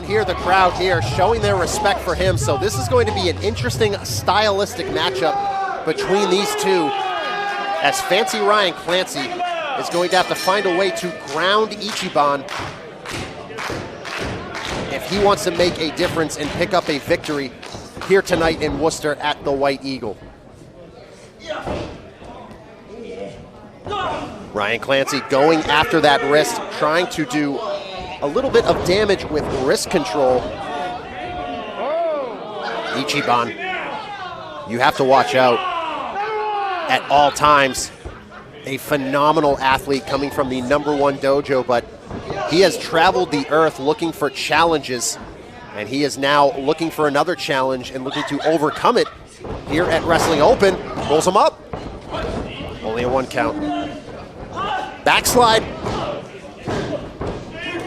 can hear the crowd here showing their respect for him. So this is going to be an interesting stylistic matchup between these two, as Fancy Ryan Clancy is going to have to find a way to ground Ichiban if he wants to make a difference and pick up a victory here tonight in Worcester at the White Eagle. Ryan Clancy going after that wrist, trying to do a little bit of damage with wrist control. Ichiban, you have to watch out at all times. A phenomenal athlete coming from the #1 dojo, but he has traveled the earth looking for challenges, and he is now looking for another challenge and looking to overcome it here at Wrestling Open. Rolls him up. Only a 1 count. Backslide.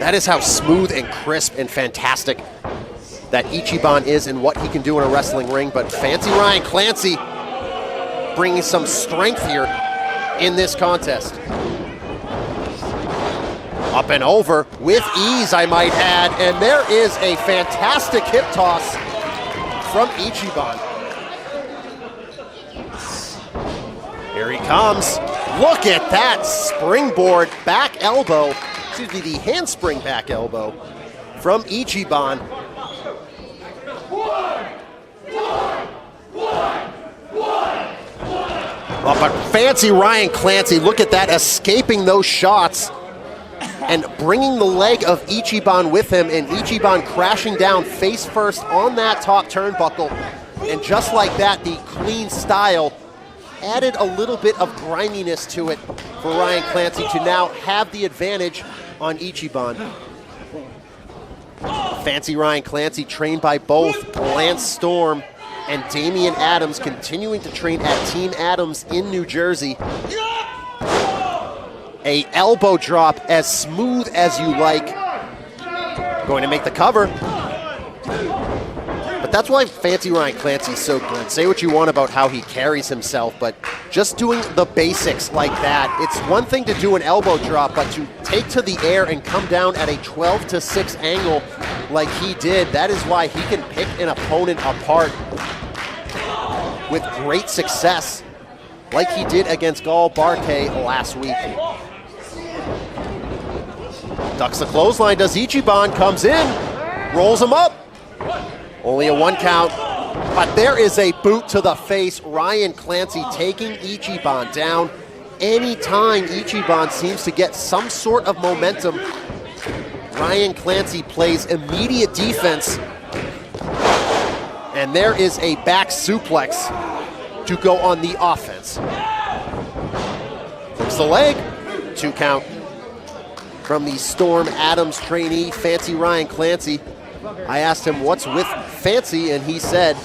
That is how smooth and crisp and fantastic that Ichiban is and what he can do in a wrestling ring. But Fancy Ryan Clancy bringing some strength here in this contest. Up and over with ease, I might add. And there is a fantastic hip toss from Ichiban. Here he comes. Look at that springboard back elbow. Excuse me, the handspring back elbow from Ichiban. Oh, but Fancy Ryan Clancy, look at that, escaping those shots and bringing the leg of Ichiban with him, and Ichiban crashing down face first on that top turnbuckle. And just like that, the clean style added a little bit of griminess to it for Ryan Clancy to now have the advantage on Ichiban. Fancy Ryan Clancy, trained by both Lance Storm and Damian Adams, continuing to train at Team Adams in New Jersey. A elbow drop as smooth as you like. Going to make the cover. But that's why Fancy Ryan Clancy is so good. Say what you want about how he carries himself, but just doing the basics like that, it's one thing to do an elbow drop, but to take to the air and come down at a 12-6 angle like he did, that is why he can pick an opponent apart with great success, like he did against Gal Barke last week. Ducks the clothesline, does Ichiban, comes in, rolls him up. Only a 1 count, but there is a boot to the face. Ryan Clancy taking Ichiban down. Anytime Ichiban seems to get some sort of momentum, Ryan Clancy plays immediate defense. And there is a back suplex to go on the offense. Hooks the leg, 2 count. From the Storm Adams trainee, Fancy Ryan Clancy. I asked him what's with Fancy, and he said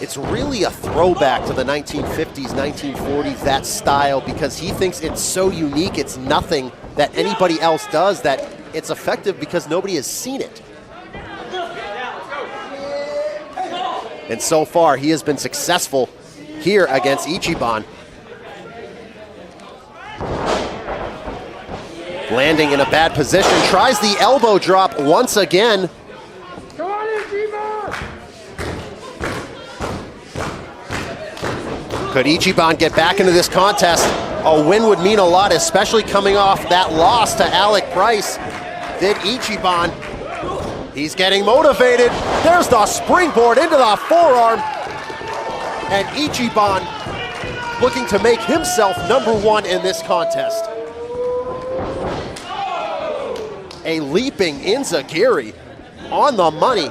it's really a throwback to the 1950s, 1940s, that style, because he thinks it's so unique, it's nothing that anybody else does, that it's effective because nobody has seen it. And so far, he has been successful here against Ichiban. Landing in a bad position, tries the elbow drop once again. Could Ichiban get back into this contest? A win would mean a lot, especially coming off that loss to Alec Price. Did Ichiban? He's getting motivated. There's the springboard into the forearm. And Ichiban looking to make himself #1 in this contest. A leaping Enziguri on the money.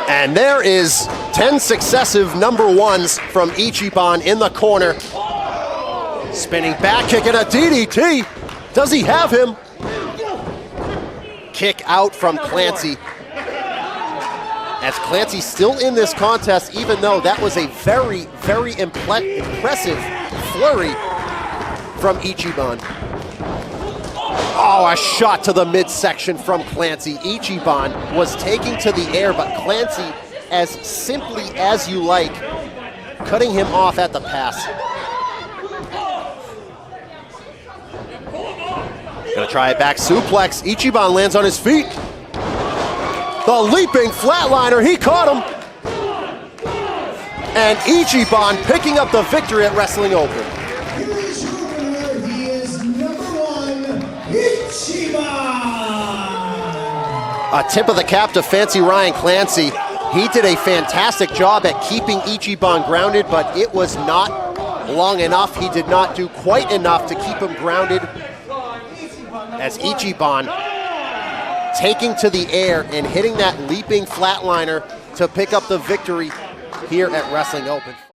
And there is 10 successive #1s from Ichiban in the corner. Spinning back kick and a DDT. Does he have him? Kick out from Clancy. As Clancy still in this contest, even though that was a very, very impressive flurry from Ichiban. Oh, a shot to the midsection from Clancy. Ichiban was taking to the air, but Clancy, as simply as you like, cutting him off at the pass. Gonna try it back suplex. Ichiban lands on his feet. The leaping flatliner, he caught him. And Ichiban picking up the victory at Wrestling Open. Here is your winner, he is #1, Ichiban. A tip of the cap to Fancy Ryan Clancy. He did a fantastic job at keeping Ichiban grounded, but it was not long enough. He did not do quite enough to keep him grounded, as Ichiban taking to the air and hitting that leaping flatliner to pick up the victory here at Wrestling Open.